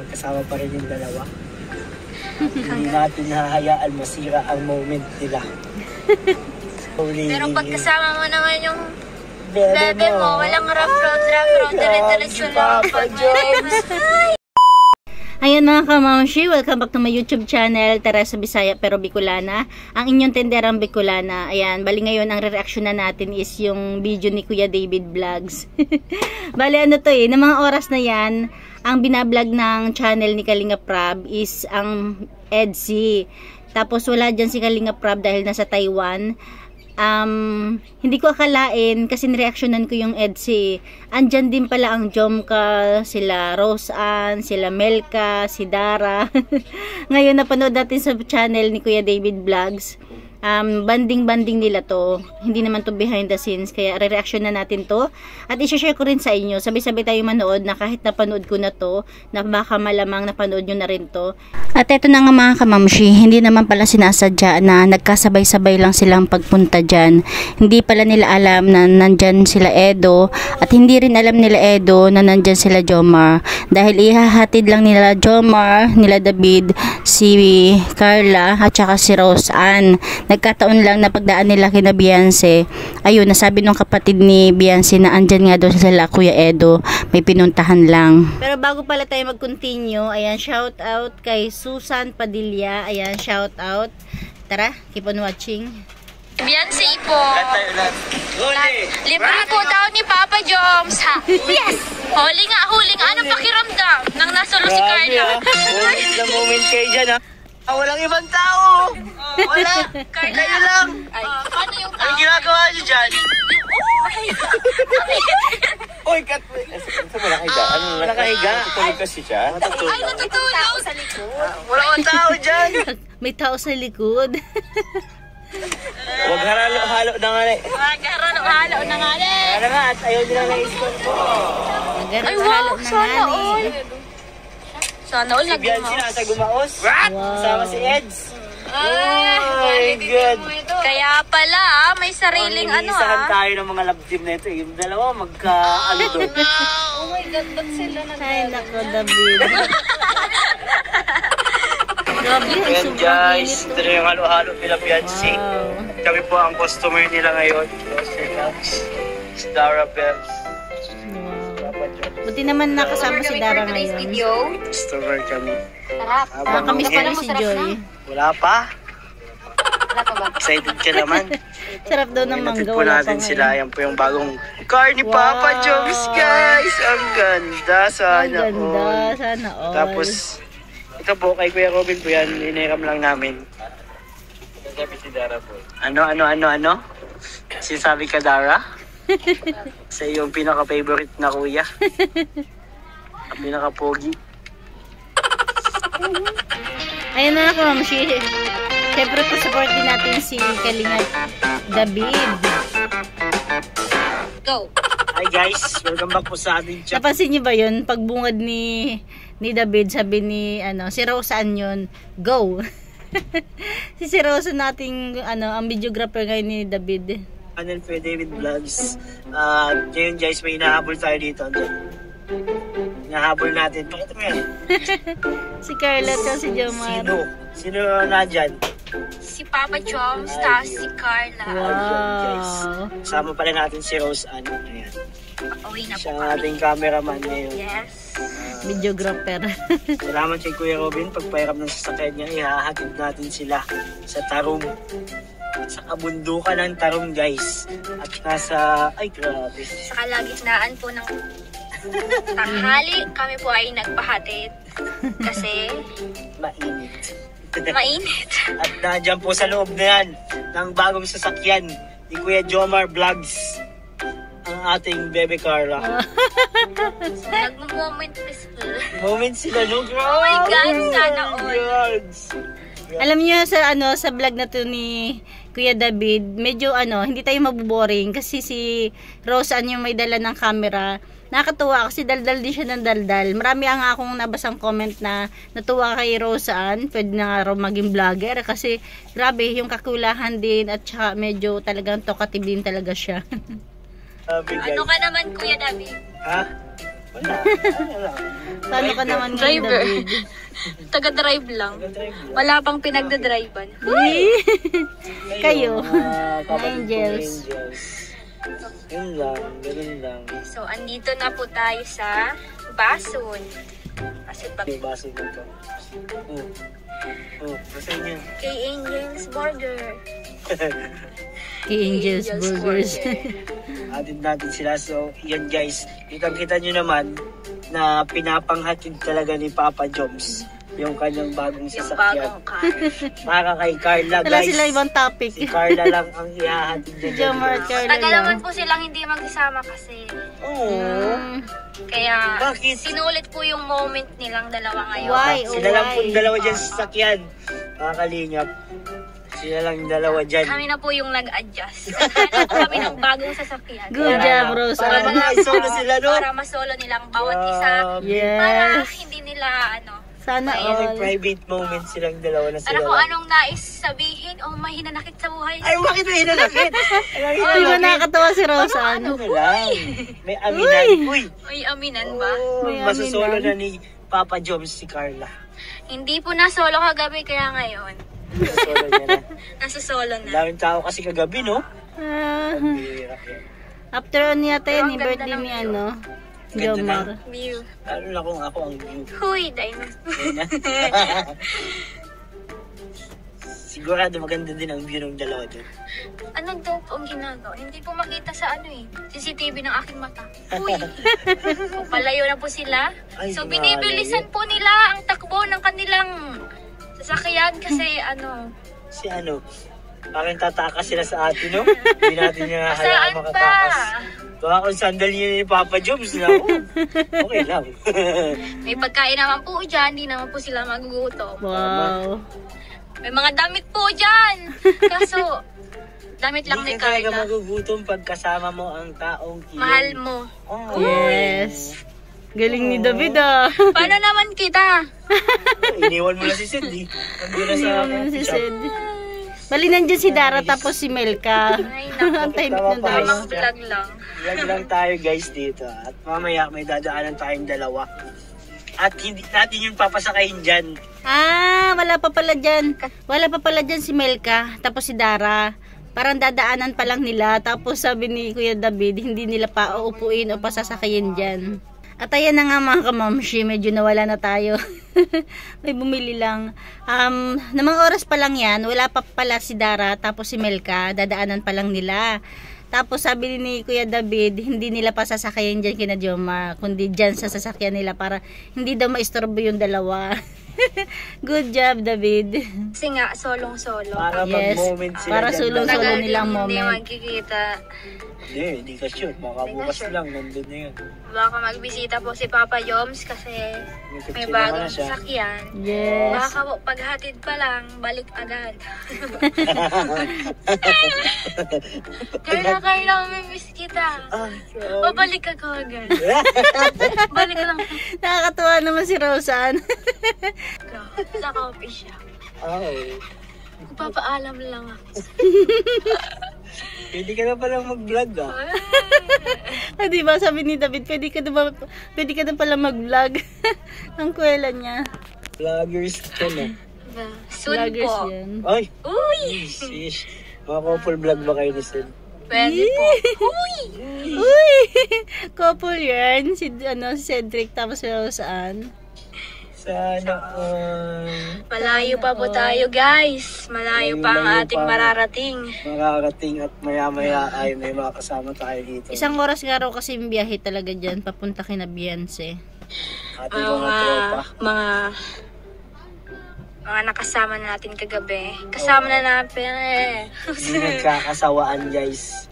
magkasama pa rin yung dalawa. Hindi natin hahayaan masira ang moment nila. Pero pagkasama mo naman yung bebe mo, walang rough road, dire-diretso lang. Papa Joms! Ayan mga kamamshi, welcome back to my YouTube channel, Teresa Bisaya pero Bicolana. Ang inyong tenderang Bicolana. Ayan, bali ngayon ang re-reaction na natin is yung video ni Kuya David Vlogs. Bali ano to ng mga oras na yan, ang binablog ng channel ni Kalinga Prab is ang EDC. Tapos wala dyan si Kalinga Prab dahil nasa Taiwan. Hindi ko akalain kasi nireaksyonan ko yung EDC. Andyan din pala ang Jomka, sila Rose Ann, sila Melka, si Dara. Ngayon napanood natin sa channel ni Kuya David Vlogs. Banding nila to. Hindi naman to behind the scenes. Kaya re-reaction na natin to. At i-share ko rin sa inyo. Sabay-sabay tayo manood na kahit napanood ko na to, na baka malamang napanood nyo na rin to. At eto na nga mga kamamshi, hindi naman pala sinasadya na nagkasabay-sabay lang silang pagpunta dyan. Hindi pala nila alam na nandyan sila Edo. At hindi rin alam nila Edo na nandyan sila Jomar. Dahil ihahatid lang nila Jomar, nila David, si Carla, at saka si Rose Ann. Nagkataon lang na pagdaan nila kina Beyonce, ayun, nasabi nung kapatid ni Beyonce na andyan nga daw sila Kuya Edo, may pinuntahan lang. Pero bago pala tayo mag-continue, ayan, shout out kay Susan Padilla, ayan, shout out. Tara, keep on watching. Beyonce po. Libre po daw ni Papa Joms, ha? Yes! Huli nga. Anong pakiramdam nang nasolo si Carla? Moment na moment kayo dyan, ha? Walang ibang tao! Wala! Kayo lang! Paano yung tao? Anong ginagawa niyo dyan? Uy, kat! Saan mo nakahiga? Ano nakahiga? Natutulog kasi siya? Ay, natutulog! Sa likod. Wala kang tao dyan! May tao sa likod. Huwag halo na nga eh. Halo na nga eh. Ano nga, at ayaw nila na-ispon ko. Ay, wow! Sana all! Sana all Si Beyonce nag-gumaos. nasa gumaos. Kasama si Eds. Ay, good. Kaya pala, may sariling ano Iniisahan tayo ng mga love team na ito. Yung dalawa magka-ano doon. Oh my God, ba't sila Ay, nako, David. Grabe, ang Ayan sobrang guys, init ito na yung halo-halo nila Beyonce. Wow. Kami po ang customer nila ngayon. Dara Bells. Buti naman nakasama si Dara ngayon. Customer kami. Sarap. Nakakamiss pala si Joy. Wala pa? Wala pa ba? Excited ka naman. Sarap daw ng Hinatid mangga. po Wala pa natin sila. ngayon. Yan po yung bagong car ni Papa Joms, guys. Ang ganda. Sana Ang ganda. all. Sana all. Tapos, ito po, kay Kuya Robin po yan. Hiniram lang namin. Sabi si Dara po. Ano? Sinasabi ka, Dara? Sa iyong pinaka-favorite na kuya. Ang pinaka-pogi. Ayun na ako, mamshi. Siyempre, pa-support din natin si Kalinga David. Go! Hi guys, welcome back po sa ating channel. Napansin niyo ba yun? Pagbungad ni David, sabi ni, si Rose Ann yun, go! si Rose nating, ang videographer ngayon ni David. Channel for David Vlogs. Ngayon guys, may hinahabol tayo dito. Hinahabol natin. Pakita mo yan. Si Carla at si Jomar. Sino na dyan? Si Papa Joms, tapos si Carla. Guys. Wow! Kasama pala natin si Rose Ann. Ayan. Uwi na po Siya ang kami. ating cameraman ngayon. Yes. Videographer. Salamat kay Kuya Robin. Pagpairam ng sasakyan niya, ihahatid natin sila sa Tarum. Sa kabundukan ng Tarum guys. At nasa, ay grabe. Sa kalagitnaan po ng tanghali, kami po ay nagpahatid. Kasi Mainit. mainit. At nandiyan po sa loob na yan ng bagong sasakyan ni Kuya Jomar Vlogs. Ang ating bebe Carla. Nag-moment peaceful. Moment sila no? Oh my God, sana all. Alam niyo sa vlog na to ni Kuya David, medyo hindi tayo maboboring kasi si Rose Ann yung may dala ng camera. Nakakatuwa kasi daldal din siya ng daldal. Marami ang akong nabasang comment na natuwa kay Rose Ann. Pwede na nga raw maging vlogger kasi grabe yung kakulahan din at saka medyo talagang talkative din talaga siya. Sabi guys. Ano ka naman, Kuya David? Ha? Wala. Ano lang. Paano ka naman ngayon, Driver. David? Taga-drive lang. Wala pang pinagdadrivean. Kayo. Mga kapatid Angels. kong angels. Yun lang, ganun lang. So, andito na po tayo sa Bason. Kasi pag May baso na to. Kasi yun. kay Angel's Burger. Kay Angel's Burgers. Atid natin sila. So, yun guys. Kita nyo naman na pinapanghatid talaga ni Papa Joms yung kanyang bagong Yung sasakyan. bagong car. Para kay Carla Wala guys. sila ibang topic. Si Carla lang ang ihahatid niya. Jomar at Carla Tagal lang. naman po silang hindi magsasama kasi. Oo. Kaya Bakit? sinulit po yung moment nilang dalawa ngayon. Why? Sila lang po Why? dalawa dyan sa sasakyan. Mga kalingap. Sila lang yung dalawa dyan. Kami na po yung nag-adjust. Hanap kami ng bagong sasakyan. Good job, Rose. Para mag-solo sila, no? Para masolo nilang bawat isa. Para Yes. hindi nila Sana May all. private moment silang dalawa na sila Para kung lang. anong nais sabihin o may hinanakit sa buhay. Ay, bakit may hinanakit? Di ba nakakatawa si Rosan? Ano lang? May aminan. Uy! May aminan ba? Oh, May masasolo aminan. na ni Papa Joms si Carla. Hindi po na solo kagabi kaya ngayon. Masasolo niya na. Nasa solo na. Daming tao kasi kagabi, no? Ah, Bihira yan. after on yata yun, Pero ang ni ganda birthday ng ni view. ano, Ganda Jomar. View. Lalo na kung ako ang view. Huy, Diamond. Sigurado maganda din ang view ng dalawa doon. Ano daw po ang ginagawa? Hindi po makita sa ano eh. CCTV ng aking mata. Uy! Palayo na po sila. Ay, So malayo. binibilisan po nila ang takbo ng kanilang sasakyan kasi ano. Si ano, parang tatakas sila sa atin, no? Hindi natin niya Saan hayaan pa? makatakas. Baka kung sandal niya ni Papa Joms na, okay lang. May pagkain naman po dyan. Hindi naman po sila magugutom. Wow. May mga damit po dyan. Kaso, damit lang Hindi ni ka talaga Carla. magugutom pag kasama mo ang taong iyon. Mahal mo. Oh, Yes. Galing ni David ah. Paano naman kita? iniwan mo na si Sid, eh. Nandun na sa Ano si coffee shop. Sid? Bali nandyan si Dara tapos si Melka. Ay, naku. Ang tahimik ng Tama pa, dalawa. Tamang vlog lang. Vlog lang tayo guys dito. At mamaya may dadaanan tayong dalawa. At hindi natin yung papasakayin dyan. Ah, wala pa pala dyan. Wala pa pala dyan si Melka, tapos si Dara. Parang dadaanan pa lang nila. Tapos sabi ni Kuya David, hindi nila pa uupuin o pasasakayin dyan. At ayan na nga mga kamamshi, medyo nawala na tayo. May bumili lang. Namang oras pa lang yan, wala pa pala si Dara, tapos si Melka, dadaanan pa lang nila. Tapos sabi ni Kuya David, hindi nila pa sasakayin dyan kina Jomar, kundi dyan sa sasakyan nila para hindi daw maistorbo yung dalawa. Good job, David. Kasi nga, solong-solo. Para Yes. mag-moment sila Para dyan. sulong-solo Tagal nilang din hindi moment. magkikita. Hindi ka sure. Baka Hindi ka bukas sure. lang, nandun na yun. Baka magbisita po si Papa Joms kasi may Sinama bagong na siya. sasakyan. Yes. Baka po, paghatid pa lang, balik agad. Carla, mamimiss kita. Ay, Babalik ako agad. Balik lang Nakakatuwa naman si Rosan. ako. Sa coffee shop. Ay. Papaalam lang ako. Pwede ka na palang mag-vlog ah. Ah, di ba sabi ni David, pwede ka na pala mag-vlog. Ang kwela niya. Vloggers ka na. Soon Vloggers po. yan. Ay! Uy! Sis. Mga couple vlog ba kayo ni Sid? Pwede po. Uy! Uy! Couple yan. Si Cedric tapos si Rosan. Sana, Malayo pa po tayo, guys. Malayo pa ang Malayo ating pa. mararating. makakarating at maya-maya ay may makasama tayo dito. Isang oras nga raw kasi yung biyahe talaga dyan, papunta kina Beyonce. Ating mga tropa. Mga nakasama na natin kagabi. Kasama na natin eh. Hindi nagkakasawaan guys.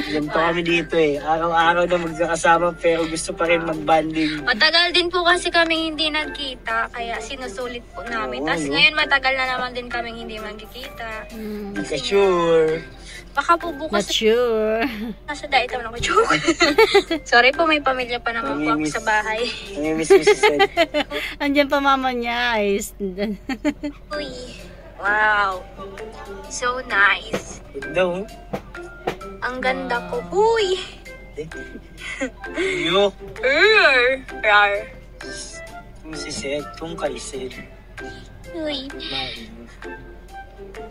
Ganito kami dito eh. Araw-araw na magkakasama pero gusto pa rin mag-banding. Matagal din po kasi kami hindi nagkita, kaya sinusulit po namin. Oo, Tapos no? ngayon matagal na naman din kami hindi magkikita. Hindi ka sure. Baka po Not bukas sure. nasa diet ako ng joke. Sorry po, may pamilya pa naman po ako sa bahay. Namimiss mo si Sid. Andyan pa mama niya. Uy, wow. So nice. Ganda oh. Ang ganda ko. Uy! pwede. Yo. Rar. Kung si Seth, kung kay Seth. Uy, Mario.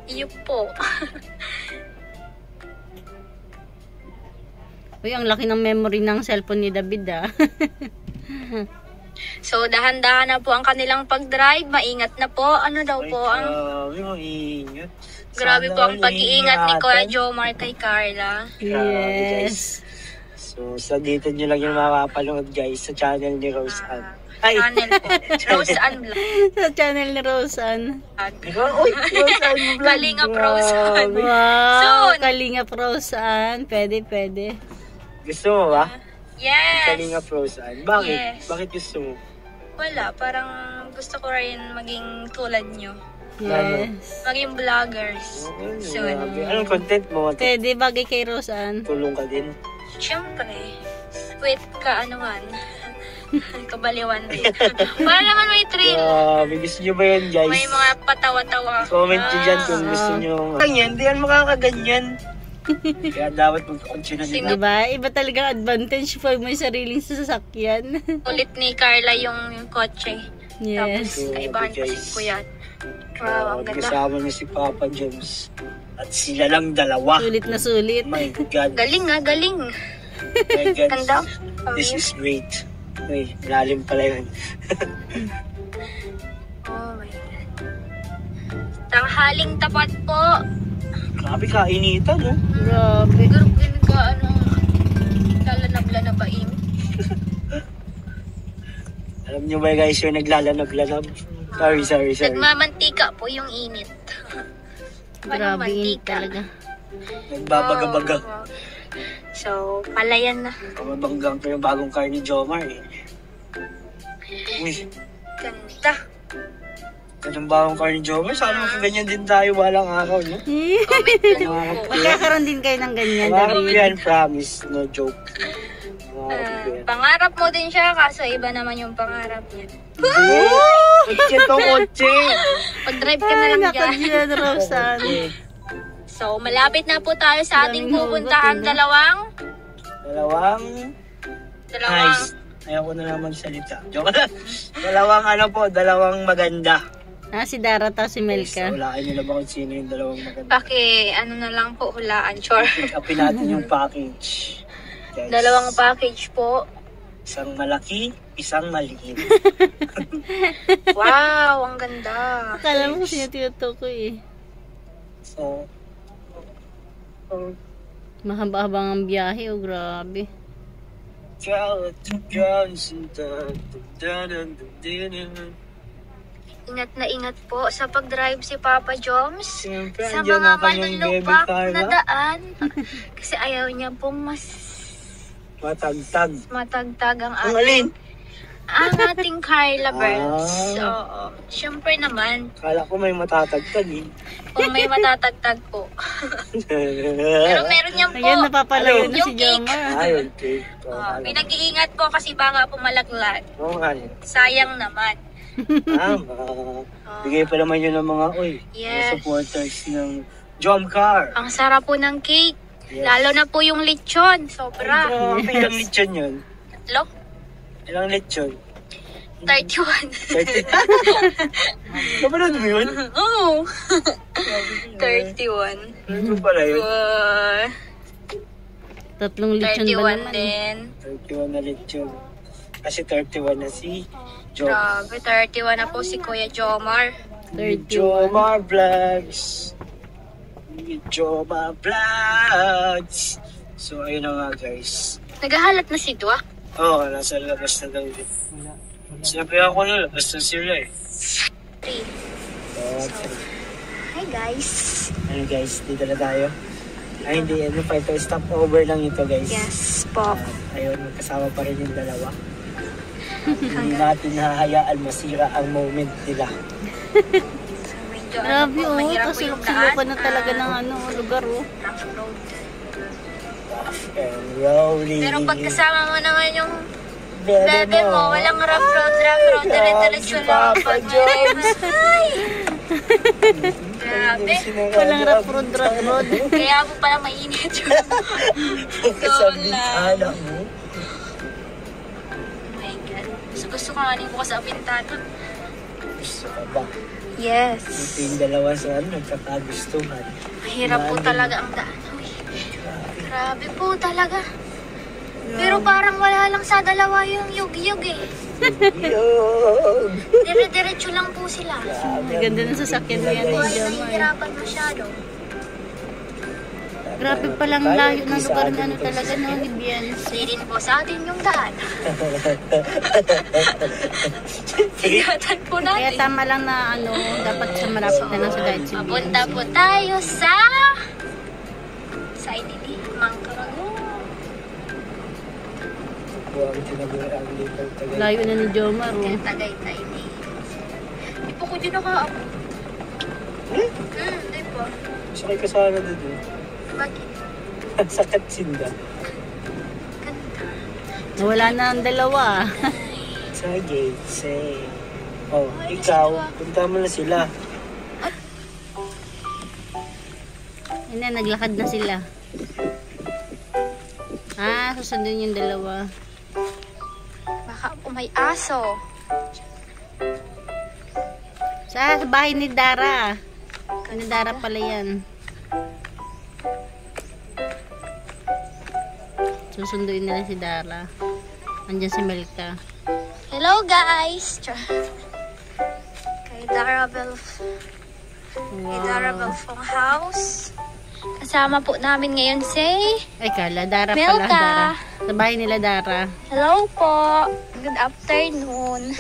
iyo po. Uy, ang laki ng memory ng cellphone ni David ah. So, dahan-dahan na po ang kanilang pag-drive. Maingat na po. Ano daw po ang... Grabe, maingat. Grabe po ang pag-iingat ni Kuya ingatan. Jomar kay Carla. Grabe, Yes. So, sa dito nyo lang yung makapanood guys sa channel ni Rose Ann. Ay! Channel po. Rose Ann Vlog. Sa channel ni Rosan. Uy! Rose Ann vlog. Kalingap Rose Ann. Grabe. Wow! Soon. Kalingap Rosan. Pwede, pwede. Gusto mo ba? Yes! Kalingap Rose Ann. Bakit? Yes. Bakit gusto mo? Wala. Parang gusto ko rin maging tulad nyo. Yes. Maging vloggers. Soon. Grabe. Anong content mo? Pwede, bagay kay Rosan. Tulong ka din. Siyempre. Wait ka, ano man. Kabaliwan din. Para naman may thrill. Grabe. Gusto nyo ba yun guys? May mga patawa-tawa. Comment nyo dyan kung gusto nyo. Ganyan, di yan makakaganyan. Kaya dapat mag-continue na. Diba? Iba talaga advantage pag may sariling sasakyan. Ulit ni Carla yung kotse. Yes. Tapos kaibahan pa si Kuya. Wow, ang ganda. Kasama niya si Papa James. At sila lang dalawa. Sulit na sulit. My God. Galing nga, galing. My God. Ganda. This is great. Uy, malalim pala yun. Oh my God. Tanghaling tapat po. Grabe kainitan, no? Grabe. Group din ka, lalanab-lanab ba Alam nyo ba guys, yung naglalanab-lanab? Sorry. Nagmamantika po yung init. Walang Grabe init mantika. talaga. Nagbabaga-baga. Oh. So, palayan na. Pamabanggang ko yung bagong car ni Jomar eh. Uy, Ganda. ganun bagong car ni Jomar. Sana makaganyan din tayo walang araw, no? Comment lang po. Magkakaroon din kayo ng ganyan, Pangarap David. yan, promise. No joke. Pangarap yan. Pangarap mo din siya, kaso iba naman yung pangarap niya. Kotse to, kotse! Pag-drive ka na Ay, lang naku, dyan. dyan, Rosan. So, malapit na po tayo sa ating Daming pupuntahan. hugot, Dalawang Nice. Ayaw ko na lang magsalita. Joke lang. Dalawang maganda. Si Dara ta si Melka. Hulaan nyo na ba kung sino yung dalawang maganda? ano na lang po, hulaan. Sure. Pick upin natin yung package. Guys, Dalawang package po. isang malaki, isang maliit. Wow, ang ganda. Akala mo kung sino tinutukoy eh. So, Mahaba-habang ang biyahe, oh grabe. Ingat na ingat po sa pag-drive si Papa Joms. Siyempre, Sa andyan mga ang kanyang baby malulupak Carla. na daan. Kasi ayaw niya pong mas Matagtag. matagtag ang Ang alin? ating Carla Burns. Ah. Oo. Siyempre naman, Kala ko may matatagtag eh. kung may matatagtag po. Pero meron niyan po. Ayan, napapalayo na si Yung cake. Jomar. Ayun, okay. Pinag-iingat po kasi baka po malaglag. Oo nga yun. Sayang naman. Tama. Bigay pa naman yun ng mga, Yes. mga supporters ng Jomcar. Ang sarap po ng cake. Yes. Lalo na po yung lechon. Sobra. Grabe, ilang lechon yun? Tatlo? Ilang lechon? 31. 30. Napanood mo yun? Oo. 31. Ano pala yun? Tatlong lechon ba 31 naman? din. 31 na lechon. Kasi 31 na si Jom. Grabe, 31 na po si Kuya Jomar. 31. Jomar Vlogs. Jomar Vlogs. So, ayun na nga guys. Naghahalat na si Dwa. Oo, nasa labas na daw yun. Sinabi ako na, labas na sila eh. Hi guys. Ano guys, dito na tayo. Ay hindi, stop over lang ito guys. Yes po. Ayun, magkasama pa rin yung dalawa. Hindi natin hahayaan masira ang moment nila. Medyo Grabe oh, mahirap po yung kasulok-sulukan daan. na talaga ng lugar oh. Rough road. And rolling. Pero pagkasama mo naman yung bebe mo, walang rough road, dire-diretso lang. Papa Jones. Hi! Grabe. Walang rough road. Kaya po pala mainit yung Kasabitana mo. Oh my God. Gusto ko nga rin bukas ang pintana. Gusto ka ba? Yes. Ito yung dalawa sa nagkakagustuhan. Mahirap po talaga ang daan. Uy, grabe po talaga. Pero parang wala lang sa dalawa yung yug-yug eh. Yun. Dire-diretso lang po sila. Ang ganda ng sasakyan niya ni Wala Jomar. nahihirapan masyado. Grabe palang layo ng lugar na ano talaga no, ni Beyonce. Hindi din po sa atin yung daan. Ingatan po Kaya natin. tama lang na ano, dapat sa malapit na lang sa guide si Papunta Beyonce. po tayo sa IDD, Mangkarago. Buwang tinagura ang litang tagay. Layo na ni Jomar oh. Tagaytay ni. Di po ko din nakaabot. Di po. Sakay ka sana doon. Bakit? Sa Katsinda. Ganda. Wala na ang dalawa. Sa gate, say. Oh, ikaw, punta mo na sila. Yun na, naglakad na sila. Ah, susundin yung dalawa. Baka po may aso. Sa bahay ni Dara. Ni Dara pala yan. Susunduin nila si Dara. Andiyan si Melka. Hello guys! Kay Darabel. Kay Darabel Fong House. Kasama po namin ngayon si Ay, kala. Dara pala. Melka. Dara. Sa bahay nila Dara. Hello po! Good afternoon!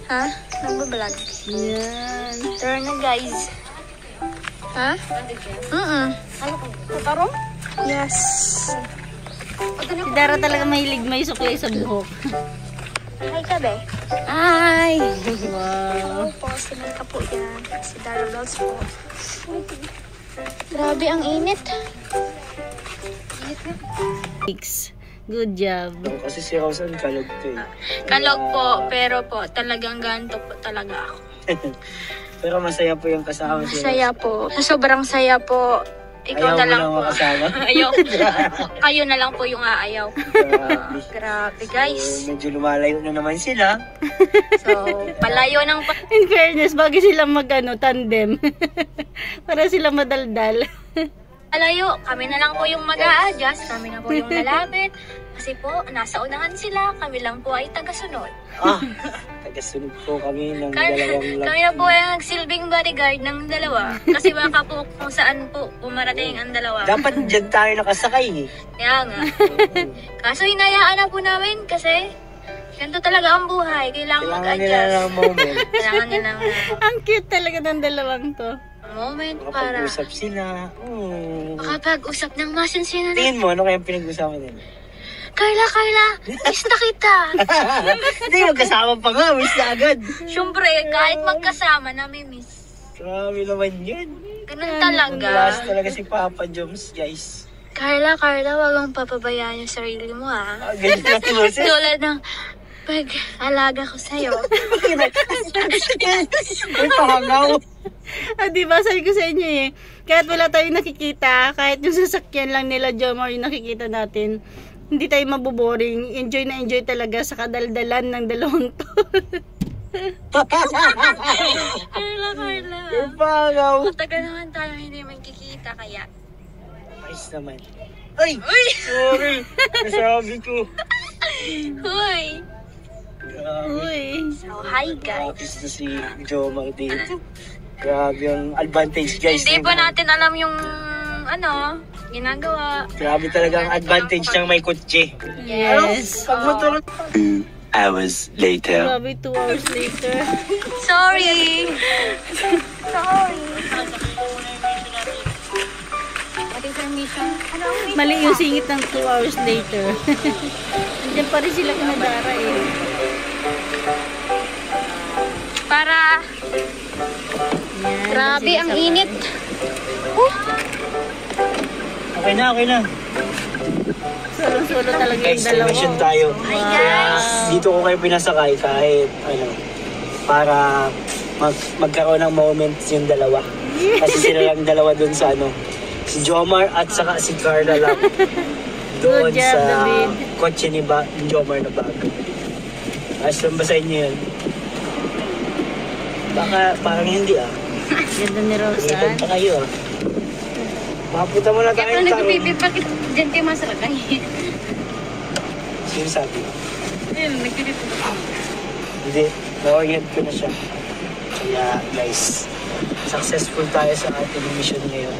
Ha? Nagbablog. Yan. Turn na guys. Ha? Ano ko? Tarong? Yes. Si Dara talaga mahilig may suklay sa buhok. Hi ka be? Hi! Wow. Hello po, si Melka po yan. Si Darabels po. Grabe ang init. Init na. Good job. No, kasi si Rose ang kalog ko eh. Kalog po, pero po talagang ganto po talaga ako. Pero masaya po yung kasama si Rose. Saya po. Sobrang saya po. Ikaw Ayaw na mo lang lang po. makasama? Ayaw. Kayo na lang po yung aayaw. Grabe. Grabe So, guys. medyo lumalayo na naman sila. So, palayo ng In fairness, bagay silang mag-ano, tandem. Para sila madaldal. palayo. Kami na lang po yung mag-a-adjust. Kami na po yung lalapit. Kasi po, nasa unahan sila. Kami lang po ay tagasunod. Ah, tagasunod po kami ng dalawang Kami na po yung nagsilbing bodyguard ng dalawa. Kasi baka po kung saan po pumarating ang dalawa. Dapat dyan tayo nakasakay eh. Kaya nga. Kaso hinayaan na po namin kasi ganito talaga ang buhay. Kailangan Kailangan nila mag-adjust. ng moment. Kailangan nila ng Ang cute talaga ng dalawang to. moment para Makapag-usap sila. makapag-usap ng masinsinan. Tingin mo, ano kayang pinag-usapan nila? Carla, miss na kita. Hindi, magkasama pa nga. Miss na agad. Siyempre, kahit magkasama, nami-miss. Grabe naman yun. Ganun talaga. Last talaga si Papa Joms, guys. Carla, wag mong papabayaan yung sarili mo, ha? Ah, ganyan na tulosin. Tulad ng pag-alaga ko sa'yo. May pahangaw. Ah, diba, sabi ko sa inyo eh, kahit wala tayong nakikita, kahit yung sasakyan lang nila Jomar yung nakikita natin, hindi tayo maboboring. Enjoy na enjoy talaga sa kadaldalan ng dalawang to. Carla. May pahangaw. Matagal naman tayo hindi magkikita, kaya. Nice naman. Ay! Sorry! Nasabi ko. Huy! Grabe. Uy. So, hi guys. Grabe na si Jomar dito. Grabe ang advantage, guys. Hindi pa natin alam yung ano, ginagawa. Grabe talaga ang advantage ng may kutsi. Yes. Pag motor. 2 hours later. Grabe, 2 hours later. Sorry! Mali yung singit ng 2 hours later. Andiyan pa rin sila kina Dara eh. Para, Yan, grabe sila ang sa- init. Okay na. Solo-solo talaga yung Guys, dalawa. mission tayo. Hi guys! Dito ko kayo pinasakay kahit ano, para magkaroon ng moments yung dalawa. Kasi sila lang dalawa dun sa ano, si Jomar at saka si Carla lang. Doon Good job, sa David. kotse ni Jomar na bago. Ayos lang ba sa inyo yun? Baka parang hindi ah. Ganda ni Rosan. Ikot pa kayo ah. Mapunta muna tayo Kaya ng pala Tarong. nagpipipit, bakit dyan kayo masakay? Sino sabi? Ayun, nagpipipit ako. Hindi, na-orient ko na siya. Kaya guys, successful tayo sa ating mission ngayon.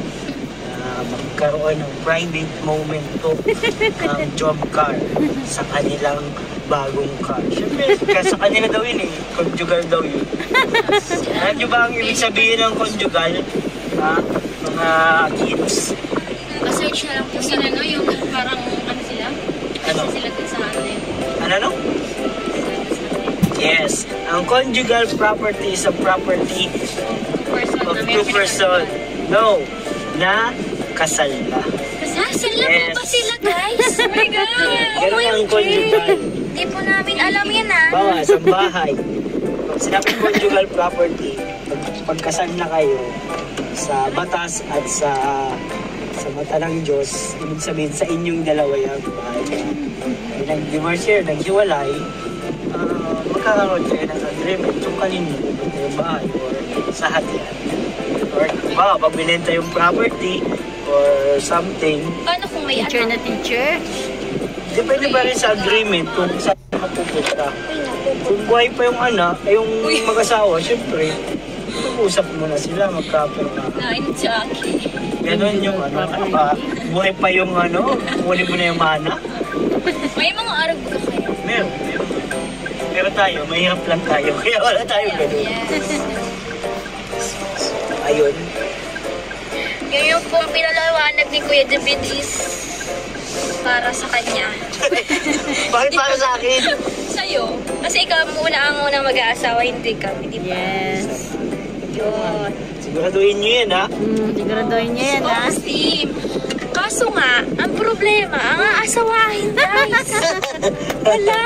Magkaroon ng private moment to ng job car sa kanilang bagong car. Siyempre, sa kanila daw yun eh. Conjugal daw yun. Alam nyo ba ang ibig sabihin ng conjugal? Ha? Mga kids. Pa-search na lang po sila, no? Yung parang ano sila? Ano? Kasi sila dun sa atin. Ano? Yes. Ang conjugal property is a property of two person. No. Na kasal na. Kasal na po ba sila, guys? Oh my God! Ganun ang conjugal. Di po namin alam yan, ah. Bawa, sa bahay. Pag sinabing conjugal property, pagkasal na kayo sa batas at sa mata ng Diyos, ibig sabihin sa inyong dalawa yung bahay. Nag-divorce kayo, naghiwalay, magkakaroon kayo ng agreement kung kanino yung bahay or sa hatian. Or pag binenta yung property or something, Paano kung may Teacher ano? na teacher. depende ba rin sa agreement kung saan ka pupunta. Kung buhay pa yung anak, yung mag-asawa, syempre, mag-usap mo na sila, magkapirma. Nine Jackie. Ganon yung ano, buhay pa yung ano, kunin mo na yung mana. May mga arag ba kayo? Meron. Pero tayo, mahirap lang tayo, kaya wala tayo ganun. Yes. Ayun. Yung pong pinalawanag ni Kuya David is para sa kanya. Bakit para sa akin? Sa'yo. Kasi ikaw muna ang unang mag-aasawa, hindi kami, di ba? Yes. Yun. Siguraduhin nyo yan, ha? Siguraduhin niya yan, ha? Team. Kaso nga, ang problema, ang aasawahin, guys. Wala.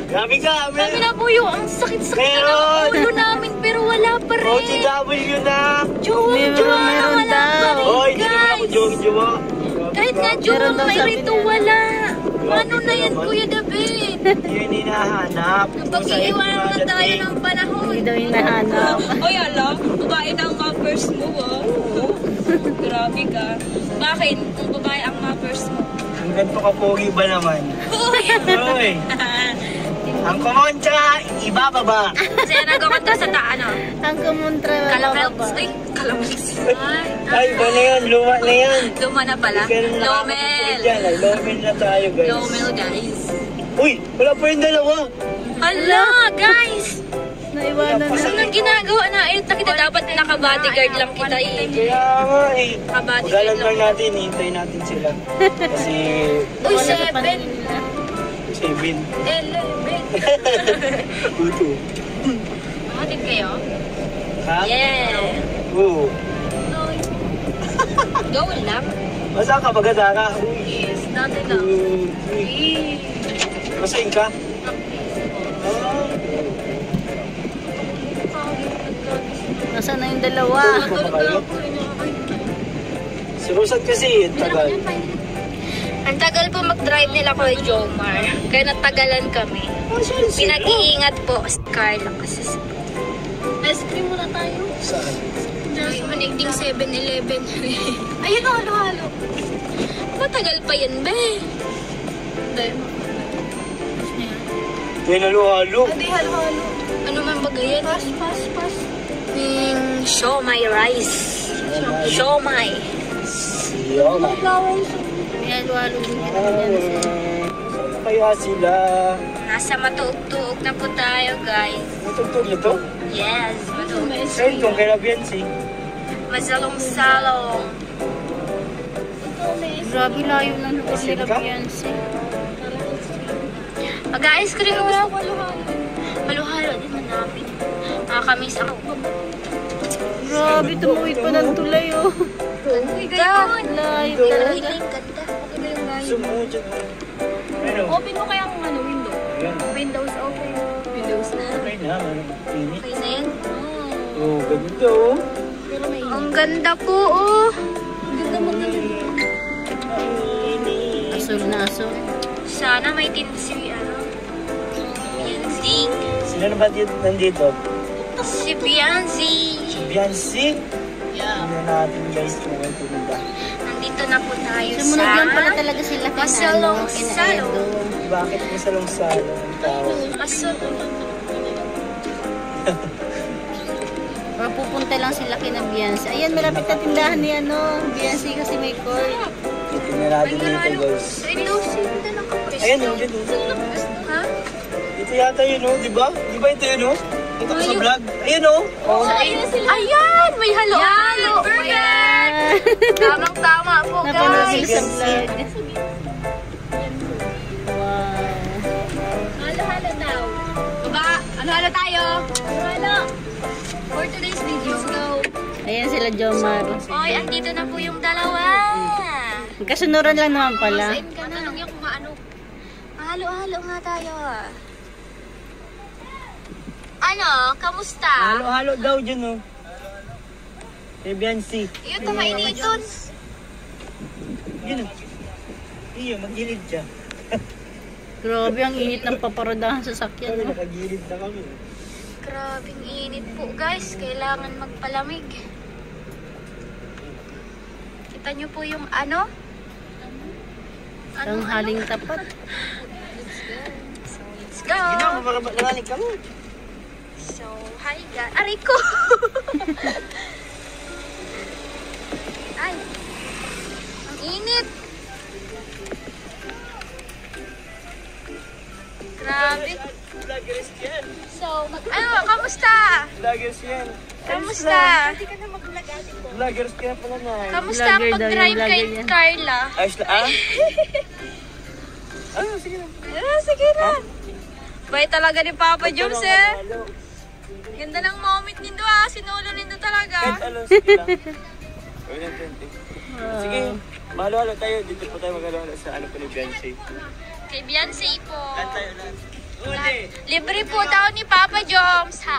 Grabe ka, Sabi na po yung ang sakit-sakit na Meron. ng ulo namin, pero wala pa rin. OTW na! Meron wala daw. pa rin, Hoy, hindi naman ako guys. jowa. Kahit nga Meron jowa, daw, may sabi rito, niya. wala. Ano Grabe na yan, naman. Kuya David? Yun hinahanap. Pag-iiwanan na tayo ng panahon. Hindi daw yung nahanap. Oy, alam, babae na ang mappers mo, ah. Grabe ka. Bakit? Kung babae ang mappers mo. Ang ganito ka pogi ba naman? Uy! Hoy! Ang kumontra, ibababa. Kasi nagkakontra sa ano? Ang kumontra. Kalamels. Ay, kalamels. Ay, ba na yan? Luma na yan. Luma na pala. Pero Lomel. Lomel na tayo, guys. Lomel, guys. Uy, wala pa yung dalawa. Hala, guys! Naiwanan na. Anong ginagawa na? Eh, kita dapat naka-bodyguard lang kita eh. Kaya nga eh. Naka-bodyguard Magalan lang. lang natin, hintayin natin sila. Kasi Uy, Wala sa 7. paningin nila. 7. 11. Uto. Matid kayo? Ha? Yeah. Oo. Go lang. Masa ka bagadara? Uy. Yes, natin lang. Uy. Masain ka? Ah. Nasaan na yung dalawa? Si Rosat kasi, tagal. Ang tagal po mag-drive nila ko Jomar. Kaya natagalan kami. Pinag-iingat po si Carla kasi ice cream muna tayo. Saan? Ay, manigding 7-Eleven. Ayun o, halo-halo. Matagal pa yan, be. May halo-halo. Hindi, halo-halo. Ano man ba ganyan? Pas. Siomay rice. Siomay. Siyoma. May halo-halo din kita dyan. Saan kaya sila? Nasa matuog-tuog na po tayo, guys. Matugtog ito? Yes, matuog. Saan kung kaya Biancy? Masalong-salong. Grabe layo ng lugar nila, Beyonce. Mag-ice cream mo. Halo-halo din na namin. Nakakamiss ako. Grabe, tumuwid pa ng tulay, oh. Ganda. Layo. Hiling, ganda. Maganda yung guys. Sumudyan. Pero, Open mo kaya ang window? yan. Windows open. Windows na. Okay na, ano? Init. Okay na yan. Ganda oh. Ang ganda po, oh. Asul na asul. Sana may tinsi, ano. Bianzing. Sino na ba nandito? Si Bianzi. Beyonce? Yeah. Tingnan natin guys kung may pumunta. Nandito na po tayo Sumunod sa... lang pala talaga sila kina Masalong kina Salong. Edo. Bakit may salong-salong ang tao? Masalong. Or pupunta lang sila kina Beyonce. Ayan, malapit na tindahan ni Beyonce kasi may court. Tingnan natin dito guys. Ito, sinta lang ako. Ayan oh, dyan oh. Ha? Ito yata yun oh, di ba? Di ba ito yun oh? Ito ko sa vlog. Ayan oh. Oh. Ayan! May halo-halo! Ayan! Tamang-tama po, Napanood guys! sila sa vlog. Wow. Halo-halo daw. Baba, ano-halo tayo? Halo! For today's video, go! Ayan sila Jomar. Oy, andito na po yung dalawa. Kasunuran lang naman pala. Masain ka na. Tanong niya kung maano. Halo-halo nga tayo. Ano? Kamusta? Halo-halo daw dyan oh. Kay Beyonce. Iyo, tumainiton. Yun oh. Iyo, magilid siya. Grabe, ang init ng paparodahan sa sakyan. Kami No? nakagilid na kami. Grabing init po, guys. Kailangan magpalamig. Kita nyo po yung ano? Ang haling tapat. So, let's go. Hindi na, mapakalangalik kami. So, hi guys. Aray ko! Ay! Ang init! Grabe. Vloggers yan. So, ano, kamusta? Vloggers yan. Kamusta? Vloggers kaya pala na. Kamusta ang Vlogger daw yan, pag-drive kay vlogger yan. Carla? Ayos na ah? Ano, sige na. Sige na. Bay talaga ni Papa Joms eh. Halo. Ganda ng moment nindo ah. Sinulo nindo talaga. Kahit ano, sige lang. Wala na 20. Sige, mahalo-halo tayo. Dito po tayo maghalo-halo sa ano po ni Beyonce. Kay Beyonce po. Kan tayo lang. Uli! Libre po daw ni Papa Joms ha.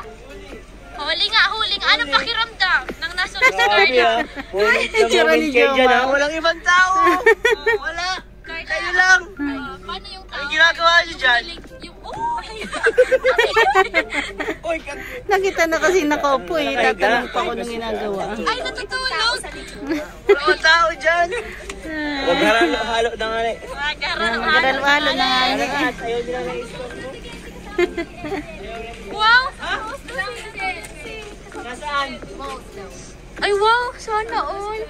Huli nga. Anong pakiramdam nang nasunod si Grabe Carla? ah. Moment na Tsura moment ni kayo dyan Jomar. ah. Walang ibang tao. Wala. Kayo lang. Paano yung tao? Anong ginagawa niyo dyan? Yung, oh! Uy, kag... Nakita na kasi nakaupo eh. Nakahiga. Tatanong pa ko nung ginagawa. Ay, natutulog! Wala mga tao dyan. Huwag halo na nga eh. Magaralo-halo na nga. Ano nga, ayaw nila na i-stop mo. Wow! Nasaan? Ay, wow! Sana all!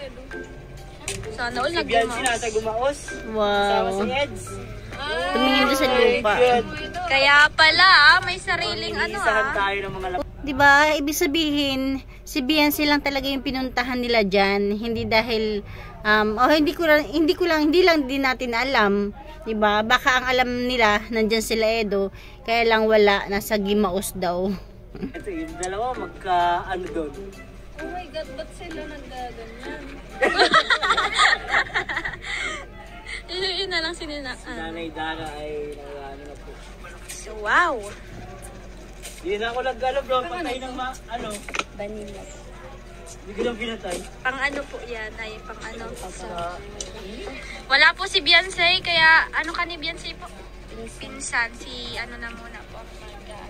Sana all Si Beyonce nasa nagdumas. Gumaos. Sama Wow. si Eds. Tumingin doon sa lupa. Good. Kaya pala, may sariling ano Iniisahan ah. tayo ng mga Diba, ibig sabihin, si Beyonce lang talaga yung pinuntahan nila dyan. Hindi dahil, hindi lang din natin alam. Diba, baka ang alam nila, nandyan sila Edo, kaya lang wala, nasa Gimaos daw. Ito yung dalawa magka-ano doon. Oh my God, ba't sila naggaganyan? Yun na lang sinina. Si Nanay Dara ay ano na po. So, wow! Hindi na ako nag-ano bro, patay ng ano. Vanilla. Hindi ko lang pinatay. Pang ano po yan, ay pang ano. So, wala po si Beyonce, kaya ano ka ni Beyonce po? Pinsan, si ano na muna po.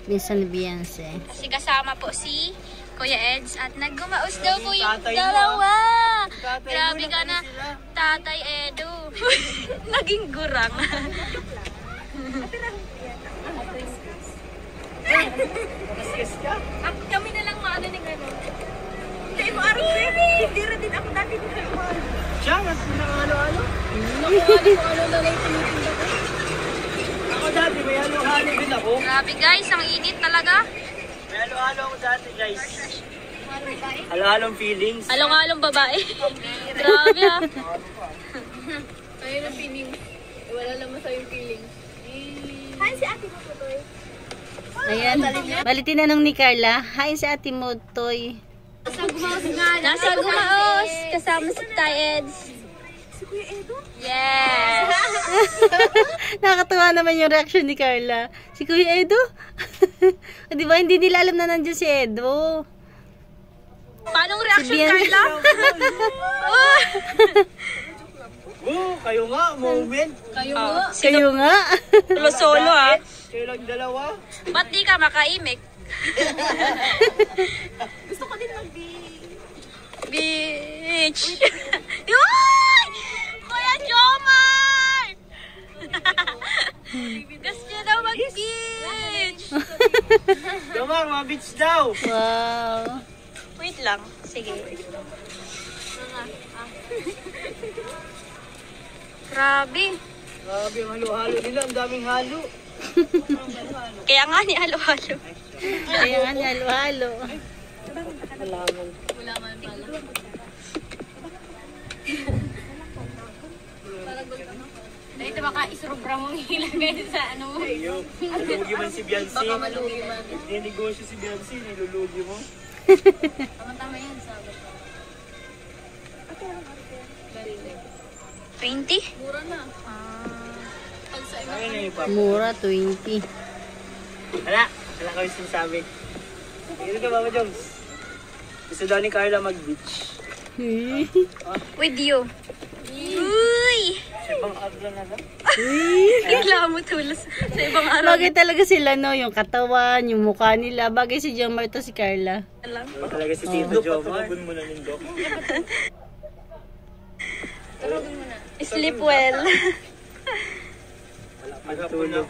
Minsan ni Beyonce. Kasi kasama po si Kuya Eds at naggumaos daw po yung Tatay mo, dalawa. Tatay mo, Grabe ka na, sila. Tatay Edo. Naging gurang. Kaskas ka? Kami na lang maano ni gano'n. Hindi mo araw hindi rin din ako dati dito. Siya, mas pinakahalo-halo. Ako dati, may halo-halo din ako. Grabe guys, ang init talaga. May halo-halo ako dati guys. Halo-halong feelings. Along-along babae. Grabe ah. Ayun ang feeling. Wala naman sa'yo yung feeling. Hi, si ate mo po to. Ayan, bali tinanong ni Carla, hain sa ate mo, Toy. Nasa Gumaos, kasama si Tay Eds. Si Kuya Edo? Yes! Nakakatawa naman yung reaction ni Carla. Si Kuya Edo? Di ba, hindi nila alam na nandiyan si Edo. Paanong reaction, Bian. Carla? Kayo nga, moment. Kayo nga. Solo ah. Kayo lang dalawa. Ba't di ka makaimik? Gusto ko din Beach! Yoy! Kuya Jomar! Gusto niya daw mag-beach! Jomar, mga beach daw. Wow. Wait lang. Sige. Grabe. Grabe ang halo-halo nila. Ang daming halo. Kaya nga ni halo-halo. Kaya nga ni halo-halo. Dito baka isurubra mong ilagay sa ano mo. Nilulugi man si Biancy. Baka malugi man. Ninegosyo si Biancy. Nilulugi mo. Tama-tama yan, sabi. 20? Mura na. Pag sa iba. Ano na yung papa? Mura, 20. Wala. Wala kami sinasabi. Dito ka, Papa Jones. Gusto daw ni Carla mag-beach. With you. Uy! Sa ibang araw na lang. Kailangan mo tulos sa ibang araw. Bagay talaga sila, no? Yung katawan, yung mukha nila. Bagay si Jomar to si Carla. Talaga si Tito Jomar. Patawagan mo na ng Dok. Sleep well. Magtulog.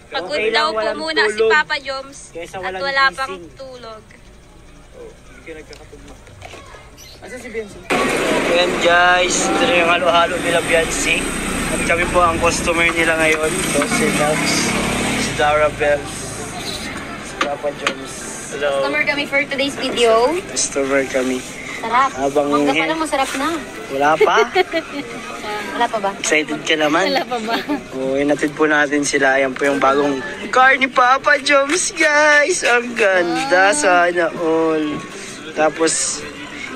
Pagod Okay daw lang, po walang muna si tulog. Papa Joms Kaysa at walang wala gising. pang tulog. Hindi ka nagkakatugma. Asa si Biancy? Ayan guys, ito na yung halo-halo nila Biancy. At kami po ang customer nila ngayon. So, si Nax, si Dara Bells, si Papa Jones. Hello. Customer kami for today's video. Customer kami. Sarap. Habang Mangga pa lang masarap na. wala pa. Wala pa ba? Excited ka naman. Wala pa ba? O, inatid po natin sila. Ayan po yung bagong car ni Papa Joms, guys. Ang ganda. Sana all. Tapos,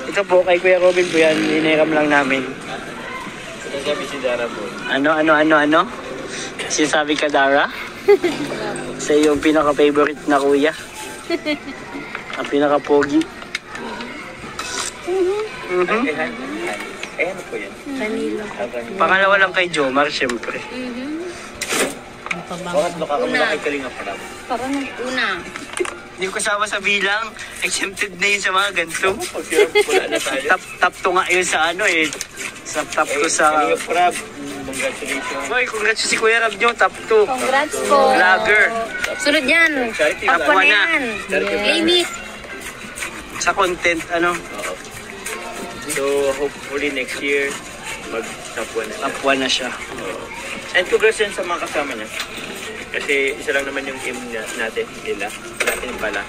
ito po, kay Kuya Robin po yan. Iniram lang namin. Sabi si Dara po. Ano? Sinasabi ka, Dara? Sa yung pinaka-favorite na kuya. Ang pinaka-pogi. Ayan po yan. Kanilo. Pangalawa lang kay Jomar, syempre. Pabango. Nakakamala kay Kalinga pala. Parang una. Hindi ko kasama sa bilang. Exempted na yun sa mga ganito. Wala na tayo. Top to nga yun sa ano eh. Sa top ko sa... Kalinga Prab, congratulations. Oy, congrats si Kuya Rab nyo, top 2. Congrats po. Vlogger. Sunod yan. Charity Top vlog. 1 na. Charity vlog. Limit. Sa content, ano, Oo. So, hopefully next year, mag-top 1 na. top 1 na siya. Oo. And congrats yan sa mga kasama niya. Kasi isa lang naman yung aim natin, nila. Natin pala.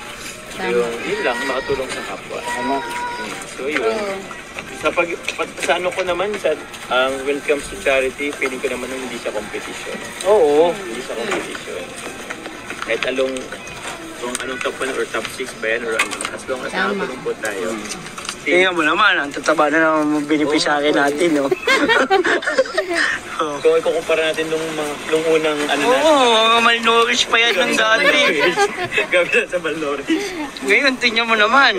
Yung, yun lang, makatulong sa kapwa. Ano? So, yun. Sa ano ko naman, when it comes to charity, feeling ko naman hindi siya competition. Oo. Hindi siya competition. Kahit kung anong top 1 or top 6 ba yan, or ano, as long as Tama. nakatulong po tayo. Tingnan mo naman, ang tataba na ng beneficiary natin, no? Kung ikukumpara natin nung unang ano Oo, mga malnourished pa yan ng dati. Gabi na sa malnourished. Ngayon, tingnan mo naman.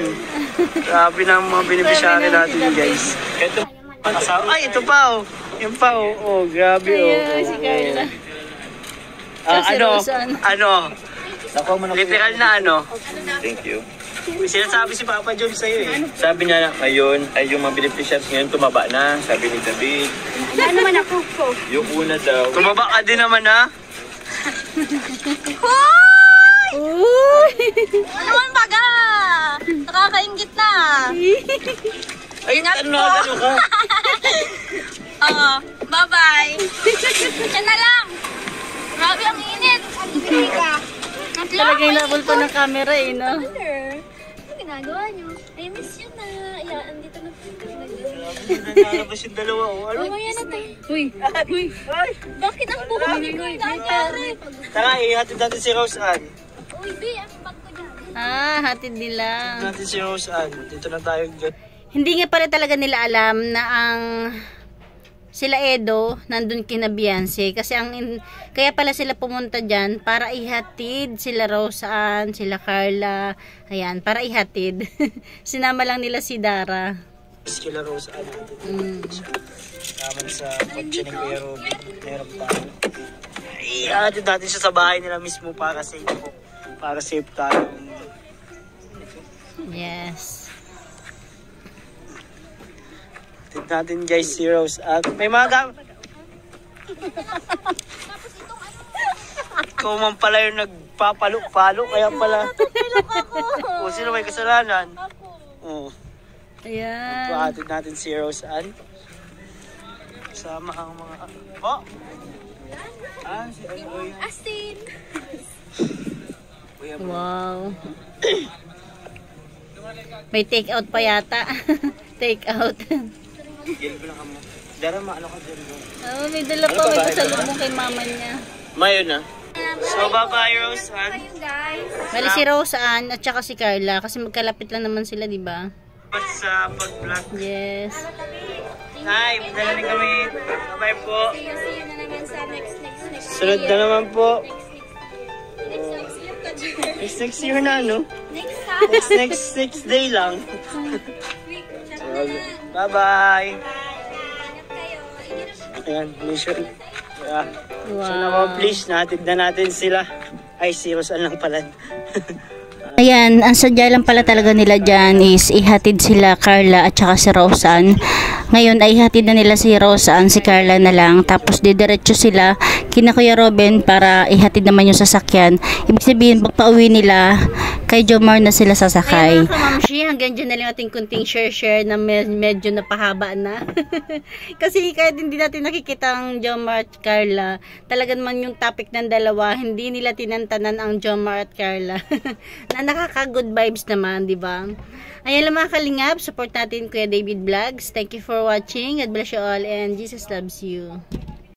Grabe na ang mga beneficiary natin, guys. Ito, Ay, ito pa, oh. Yan pa, oh. Oh, grabe, oh. Ayan, si Carla. Si Ano? Rosan. Literal na ano? thank you. May sinasabi si Papa John sa'yo, eh. Sabi niya ngayon, ay yung mga beneficiaries ngayon tumaba na, sabi ni David. Ano naman ako po? Yung una daw, Tumaba ka din naman, ha? Hoy! Uy! Ano man baga? Nakakaingit na. Ay, Ingat ano po. ka? Oo. Bye-bye. Yan na lang. Grabe ang init. Bibigay ka. Talaga yung labol pa ng camera eh, no? Ano ginagawa niyo? I miss you na. Ayan, andito na po. Nalabas yung dalawa, oh. Ano? Mamaya na tayo. Uy! Uy! Ay, Bakit ang buhok ko nangyari? tara, ihatid natin si Rose Ann. Uy, B, ang bag ko dyan. Ah, hatid nila. Natin si Rose Ann. Dito na tayo. Hindi nga pala talaga nila alam na ang sila Edo nandun kina Beyonce kasi kaya pala sila pumunta dyan para ihatid sila Roseanne, sila Carla, ayan, para ihatid. Sinama lang nila si Dara. Kila Roseanne. Naman sa kotse ni Kuya Robin. Meron pa. Ihatid natin siya sa bahay nila mismo para safe po. Para safe tayo. Yes. Hatid natin guys si Roseanne. May mga Ikaw man pala yung nagpapalo-palo. Kaya pala. O, sino may kasalanan? Ako. Ayan. Hatid natin si Roseanne. Kasama ang mga... Oh! Si Aloy. Asin. Wow. May take out pa yata. Take out. Gil ko lang kamo. Dara, maano ka dyan? Oh, may dala pa. May pasalubong kay mama niya. Mayo na. So, bye-bye, Roseanne. Kayo guys. Bali si Roseanne at saka si Carla kasi magkalapit lang naman sila, di ba? Sa pag-vlog. Yes. Hi, dala rin kami. Bye-bye po. See you na naman sa next Sunod na naman po. next year ka dyan. Next year na, no? Next day lang. Bye-bye. Ingat kayo. Ayan, mission. Yeah. Wow. So, na-accomplish. Natin na natin sila. Ay, si Roseanne lang pala. Ayan, ang sadya lang pala talaga nila dyan is ihatid sila Carla at saka si Roseanne. Ngayon ay ihatid na nila si Roseanne, si Carla na lang. Tapos didiretso sila kina Kuya Robin para ihatid naman yung sasakyan. Ibig sabihin, pagpa-uwi nila, kay Jomar na sila sasakay. Ayan mga kamamshi, hanggang dyan na lang ating kunting share na medyo napahaba na. Kasi kahit hindi natin nakikita ang Jomar at Carla, talaga naman yung topic ng dalawa, hindi nila tinantanan ang Jomar at Carla. Na nakaka-good vibes naman, di ba? Ayan lang mga kalingap, support natin Kuya David Vlogs. Thank you for watching. God bless you all and Jesus loves you.